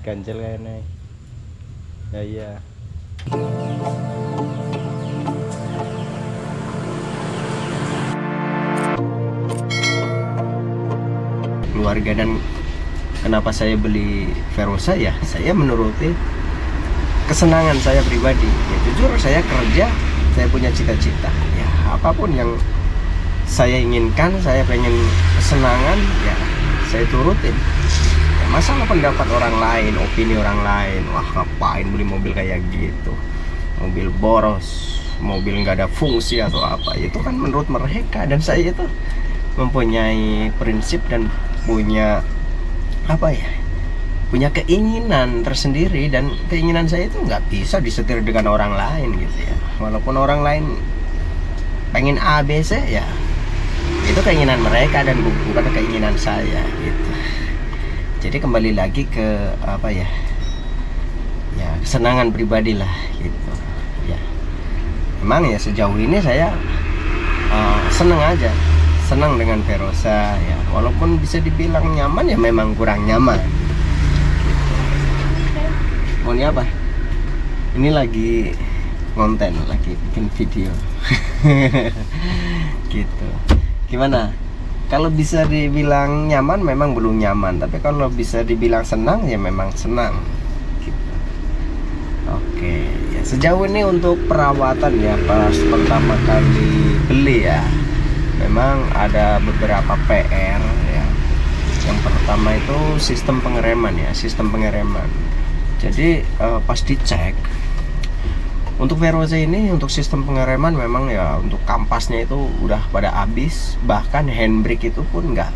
ganjel kayaknya. Ya iya. Keluarga dan kenapa saya beli Verosa ya, saya menuruti kesenangan saya pribadi. Ya, jujur saya kerja, saya punya cita-cita. Ya apapun yang saya inginkan, saya pengen kesenangan, ya saya turutin. Ya, masalah pendapat orang lain, opini orang lain, wah ngapain beli mobil kayak gitu, mobil boros, mobil nggak ada fungsi atau apa, itu kan menurut mereka. Dan saya itu mempunyai prinsip dan punya apa ya, punya keinginan tersendiri, dan keinginan saya itu nggak bisa disetir dengan orang lain gitu ya. Walaupun orang lain pengen A, B, C, ya itu keinginan mereka dan bukan keinginan saya gitu. Jadi kembali lagi ke apa ya, ya kesenangan pribadi lah gitu ya. Emang ya sejauh ini saya seneng aja, senang dengan Verosa ya, walaupun bisa dibilang nyaman ya memang kurang nyaman gitu. Mau ini apa? Ini lagi konten, lagi bikin video. Gitu. Gimana? Kalau bisa dibilang nyaman memang belum nyaman, tapi kalau bisa dibilang senang ya memang senang gitu. Oke, ya sejauh ini untuk perawatan ya, pas pertama kali beli ya, memang ada beberapa PR ya. Yang pertama itu sistem pengereman ya, sistem pengereman. Jadi pas dicek untuk Verosa ini, untuk sistem pengereman memang ya untuk kampasnya itu udah pada habis, bahkan handbrake itu pun nggak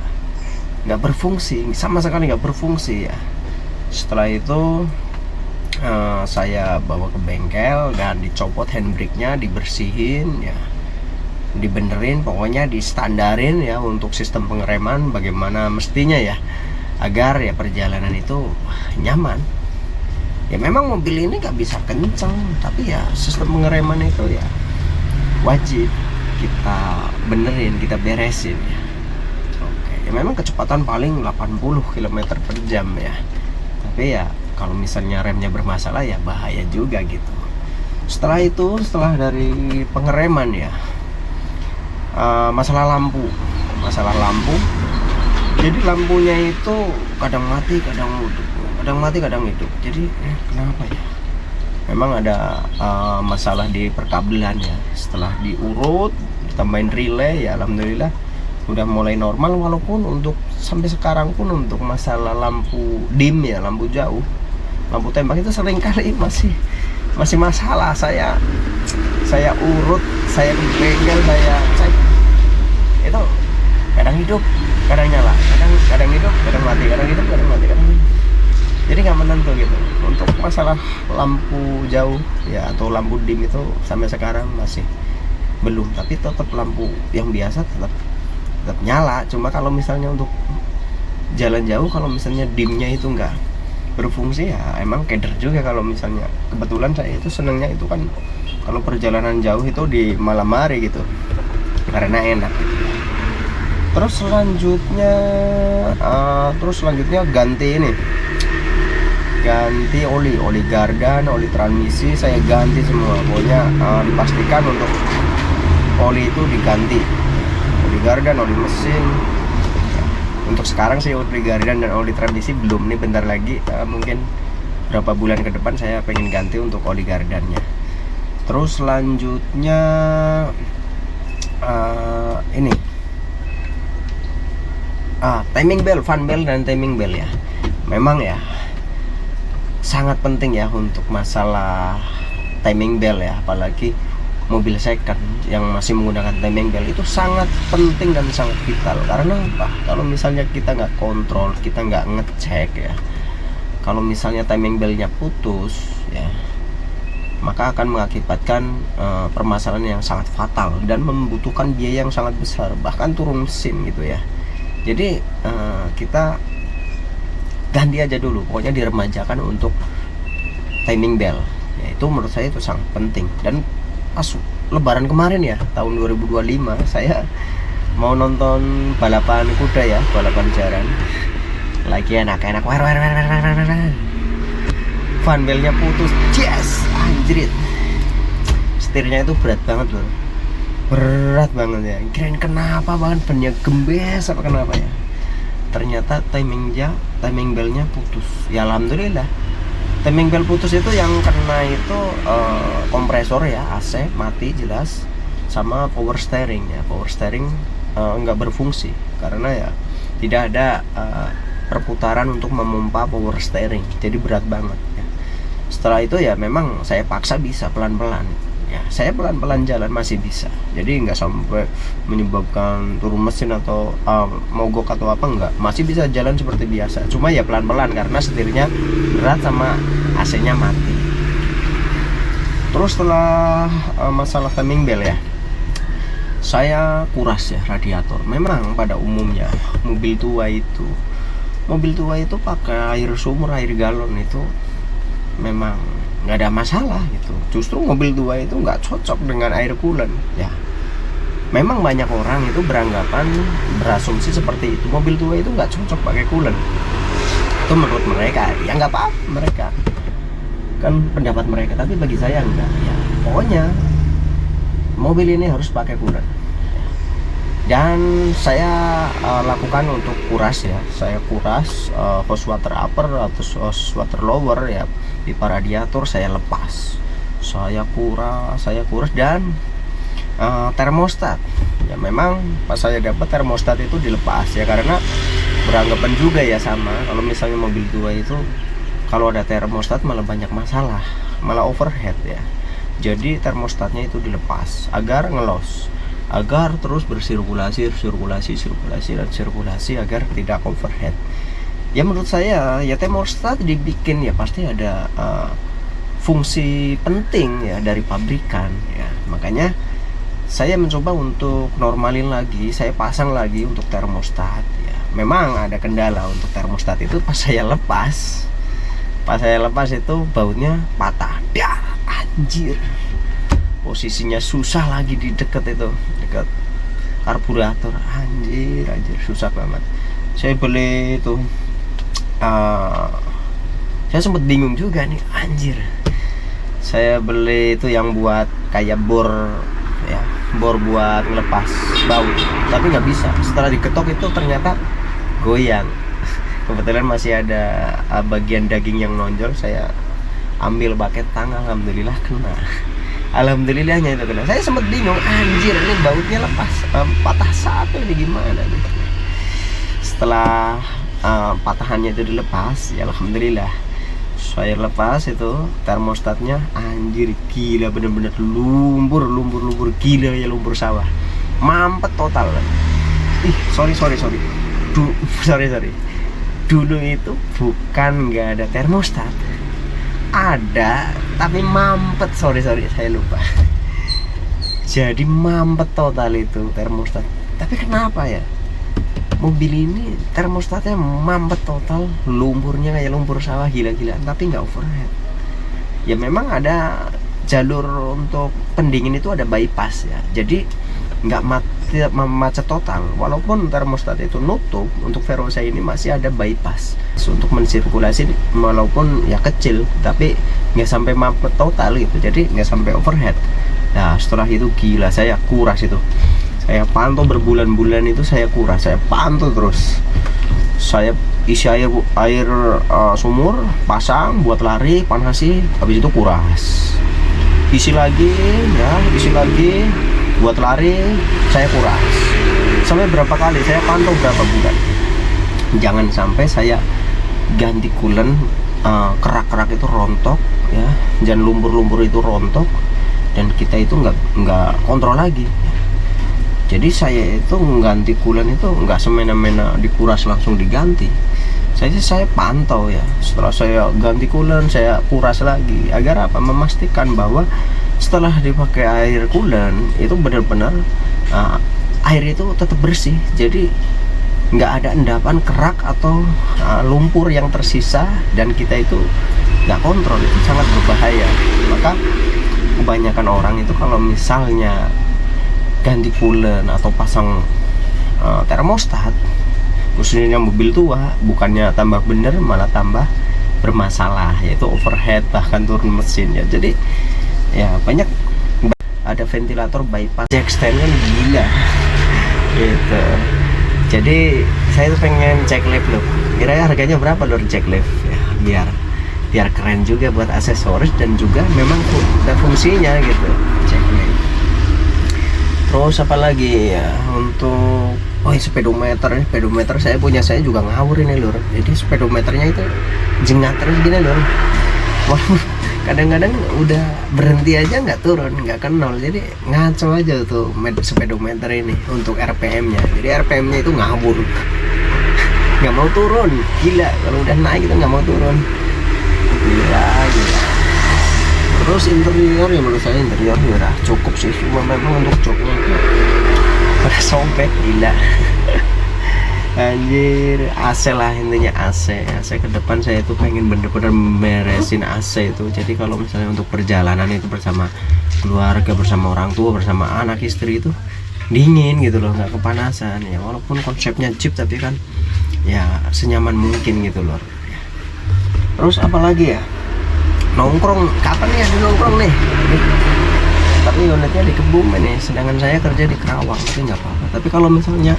berfungsi, sama sekali nggak berfungsi ya. Setelah itu saya bawa ke bengkel dan dicopot handbrake-nya, dibersihin ya, dibenerin, pokoknya distandarin ya untuk sistem pengereman bagaimana mestinya ya, agar ya perjalanan itu nyaman. Ya memang mobil ini nggak bisa kencang, tapi ya sistem pengereman itu ya wajib kita benerin, kita beresin ya. Oke, ya memang kecepatan paling 80 km per jam ya, tapi ya kalau misalnya remnya bermasalah ya bahaya juga gitu. Setelah itu, setelah dari pengereman ya, masalah lampu. Jadi lampunya itu kadang mati, kadang hidup. Jadi kenapa ya? Memang ada masalah di perkabelan ya. Setelah diurut, ditambahin relay ya, alhamdulillah udah mulai normal. Walaupun untuk sampai sekarang pun untuk masalah lampu dim ya, lampu jauh, lampu tembak itu sering kali masih masalah. Saya urut, saya ke bengkel, saya cek, itu kadang hidup, kadang nyala, kadang hidup, kadang mati, kadang hidup, kadang mati, kadang hidup. Jadi nggak menentu gitu. Untuk masalah lampu jauh ya atau lampu dim itu sampai sekarang masih belum, tapi tetap lampu yang biasa tetap nyala. Cuma kalau misalnya untuk jalan jauh, kalau misalnya dimnya itu nggak berfungsi ya emang keder juga. Kalau misalnya kebetulan saya itu senangnya itu kan kalau perjalanan jauh itu di malam hari gitu, karena enak gitu. Terus selanjutnya ganti oli gardan, oli transmisi saya ganti semua. Pokoknya dipastikan untuk oli itu diganti, oli gardan, oli mesin. Untuk sekarang sih oli gardan dan oli transmisi belum, nih bentar lagi mungkin berapa bulan ke depan saya pengen ganti untuk oli gardannya. Terus selanjutnya ini timing bell, fan bell dan timing bell ya. Memang ya sangat penting ya untuk masalah timing bell ya, apalagi mobil second yang masih menggunakan timing bell itu sangat penting dan sangat vital. Karena apa? Kalau misalnya kita nggak kontrol, kita nggak ngecek ya, kalau misalnya timing bellnya putus ya, maka akan mengakibatkan permasalahan yang sangat fatal dan membutuhkan biaya yang sangat besar, bahkan turun mesin gitu ya. Jadi kita ganti aja dulu, pokoknya diremajakan untuk timing bell ya, itu menurut saya itu sangat penting. Dan pas lebaran kemarin ya, tahun 2025, saya mau nonton balapan kuda ya, balapan jaran, lagi enak-enak fan belnya putus, yes, anjrit. Setirnya itu berat banget loh, berat banget ya. Kirain kenapa banget, bannya gembes apa kenapa ya. Ternyata timing belnya putus. Ya alhamdulillah. Timing bel putus itu yang kena itu kompresor ya, AC mati jelas, sama power steering ya. Power steering nggak berfungsi karena ya tidak ada perputaran untuk memompa power steering. Jadi berat banget ya. Setelah itu ya memang saya paksa bisa pelan-pelan. Ya, saya pelan-pelan jalan masih bisa. Jadi nggak sampai menyebabkan turun mesin atau mogok atau apa, enggak. Masih bisa jalan seperti biasa. Cuma ya pelan-pelan karena setirnya berat sama AC-nya mati. Terus setelah masalah timing bel ya, saya kuras ya radiator. Memang pada umumnya mobil tua itu pakai air sumur, air galon itu memang nggak ada masalah gitu. Justru mobil tua itu nggak cocok dengan air coolant ya. Memang banyak orang itu berasumsi seperti itu, mobil tua itu nggak cocok pakai coolant. Itu menurut mereka ya, nggak apa-apa, mereka kan pendapat mereka, tapi bagi saya enggak ya. Pokoknya mobil ini harus pakai coolant. Dan saya lakukan untuk kuras ya. Saya kuras hose water upper atau hose water lower ya, pipa radiator saya lepas, saya kuras dan termostat ya. Memang pas saya dapat termostat itu dilepas ya, karena beranggapan juga ya sama, kalau misalnya mobil tua itu kalau ada termostat malah banyak masalah, malah overheat ya. Jadi termostatnya itu dilepas agar ngelos, agar terus bersirkulasi agar tidak overheat. Ya menurut saya ya termostat dibikin ya pasti ada fungsi penting ya dari pabrikan ya. Makanya saya mencoba untuk normalin lagi, saya pasang lagi untuk termostat ya. Memang ada kendala untuk termostat itu pas saya lepas itu bautnya patah. Ya anjir. Posisinya susah lagi di dekat karburator. Anjir susah banget. Saya beli itu saya sempat bingung juga nih, anjir. Saya beli itu yang buat kayak bor ya, bor buat ngelepas baut, tapi nggak bisa. Setelah diketok itu ternyata goyang. Kebetulan masih ada bagian daging yang nonjol, saya ambil pakai tangan, alhamdulillah kena. Alhamdulillahnya itu kena. Saya sempat bingung, anjir ini bautnya lepas, patah satu, ini gimana nih. Setelah patahannya itu dilepas ya, alhamdulillah saya lepas itu termostatnya. Anjir gila, bener-bener lumpur gila ya, lumpur sawah, mampet total. Sorry dulu itu bukan nggak ada termostat, ada tapi mampet. Sorry saya lupa. Jadi mampet total itu termostat. Tapi kenapa ya mobil ini termostatnya mampet total, lumpurnya kayak lumpur sawah gila-gilaan, tapi nggak overheat. Ya memang ada jalur untuk pendingin itu ada bypass ya, jadi nggak macet total. Walaupun termostat itu nutup, untuk Verosa ini masih ada bypass untuk mensirkulasi, walaupun ya kecil, tapi nggak sampai mampet total gitu, jadi nggak sampai overheat. Nah setelah itu gila, saya kuras itu. Saya pantau berbulan-bulan itu, saya kuras, saya pantau terus. Saya isi air sumur, pasang buat lari, panasi, habis itu kuras. Isi lagi buat lari, saya kuras. Sampai berapa kali saya pantau, berapa bulan. Jangan sampai saya ganti coolant, kerak-kerak itu rontok ya, dan lumpur-lumpur itu rontok, dan kita itu nggak kontrol lagi. Jadi saya itu mengganti coolant itu nggak semena-mena dikuras langsung diganti. Saya pantau ya. Setelah saya ganti coolant, saya kuras lagi. Agar apa? Memastikan bahwa setelah dipakai air coolant itu benar-benar air itu tetap bersih. Jadi nggak ada endapan kerak atau lumpur yang tersisa, dan kita itu nggak kontrol. Itu sangat berbahaya. Maka kebanyakan orang itu kalau misalnya ganti coolant atau pasang termostat, khususnya mobil tua, bukannya tambah bener malah tambah bermasalah, yaitu overhead bahkan turun mesin ya. Jadi ya banyak, ada ventilator bypass jack stand kan gila gitu. Jadi saya tuh pengen jack lift loh, kira-kira harganya berapa lor jack lift ya, biar keren juga buat aksesoris dan juga memang ada fungsinya gitu jack lift. Terus apa lagi ya untuk speedometer saya punya, saya juga ngawur ini lur. Jadi speedometernya itu jengat terus gini lur. Walaupun kadang-kadang udah berhenti aja nggak turun, nggak ke nol, jadi ngaco aja tuh speedometer ini untuk RPM-nya. Jadi RPM-nya itu ngawur, nggak mau turun, gila. Kalau udah naik itu nggak mau turun, gila. Terus interior ya, menurut saya interior udah cukup sih, cuma memang untuk joknya pada sobek gila. Anjir, AC lah intinya, AC ke depan saya tuh pengen bener-bener meresin AC itu. Jadi kalau misalnya untuk perjalanan itu bersama keluarga, bersama orang tua, bersama anak istri itu dingin gitu loh, nggak kepanasan ya. Walaupun konsepnya Jeep tapi kan ya senyaman mungkin gitu loh. Terus apa lagi ya, nongkrong, kapan nih ada nongkrong nih? Tapi unitnya di Kebumen nih, sedangkan saya kerja di Kerawang, tapi nggak apa-apa. Tapi kalau misalnya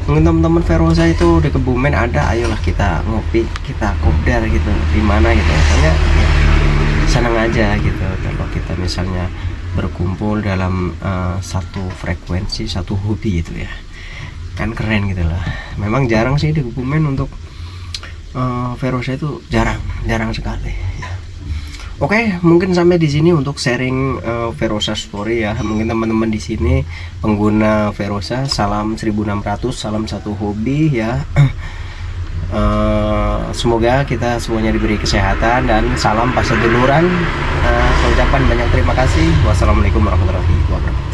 mungkin teman-teman Verosa itu di Kebumen ada, ayolah kita ngopi, kita kopdar gitu, di mana gitu. Soalnya ya, senang aja gitu kalau kita misalnya berkumpul dalam satu frekuensi, satu hobi gitu ya, kan keren gitu lah. Memang jarang sih di Kebumen untuk Verosa itu jarang sekali ya. Oke, mungkin sampai di sini untuk sharing Verosa story ya. Mungkin teman-teman di sini pengguna Verosa, salam 1600, salam satu hobi ya. Semoga kita semuanya diberi kesehatan dan salam pas seduluran. Ucapan banyak terima kasih. Wassalamualaikum warahmatullahi wabarakatuh.